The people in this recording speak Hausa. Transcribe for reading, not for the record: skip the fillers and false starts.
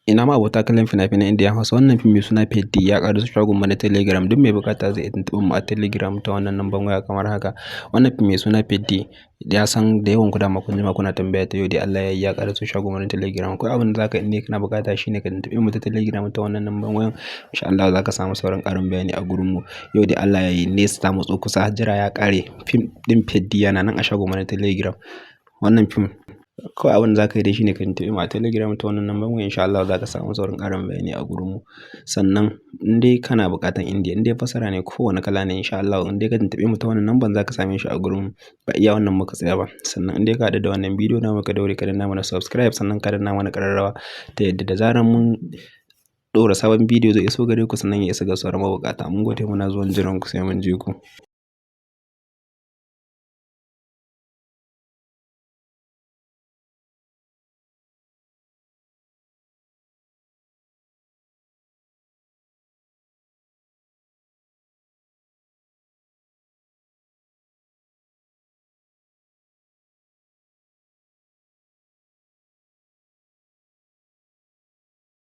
Ina ma abota kallon fina-finan Indiya Hausa wannan fim mai suna Peddi ya ƙaraso shagon mu na Telegram. Duk mai buƙata zai iya tuntuɓar mu a Telegram ta wannan lambar waya kamar haka. Wannan fim mai suna Peddi ya san da yawan ku dama kun jima kuna tambaya ta yau dai Allah ya yi ya ƙaraso shagon mu na Telegram. Akwai abin da zaka in kana buƙata shine ka tuntuɓe mu ta Telegram ta wannan lambar wayan. Insha Allah za ka samu sauran ƙarin bayani a gurin mu. Yau dai Allah ya yi nesa ta matso kusa Hajara ya ƙare. Fim ɗin Peddi yana nan a shagon mu na Telegram. Wannan fim kawai abin da za ka yi dai shine ka tuntuɓe mu a Telegram ta wannan lambar wayan. Insha Allah za ka samu sauran ƙarin bayani a gurin mu. Sannan in dai kana buƙatan Indiya, in dai fasara ne kowane kala ne insha Allah in dai ka tuntuɓe mu ta wannan lambar za ka same shi a gurin mu. Ba iya wannan muka tsaya ba. Sannan in dai ka haɗu da wannan bidiyo namu ka daure ka danna mana subscribe sannan ka danna mana ƙararrawa ta yadda da zarar mun ɗora sabon bidiyo zai iso gare ku sannan ya isa ga sauran mabuƙata. Mun gode muna zuwan jiran ku sai mun je ku.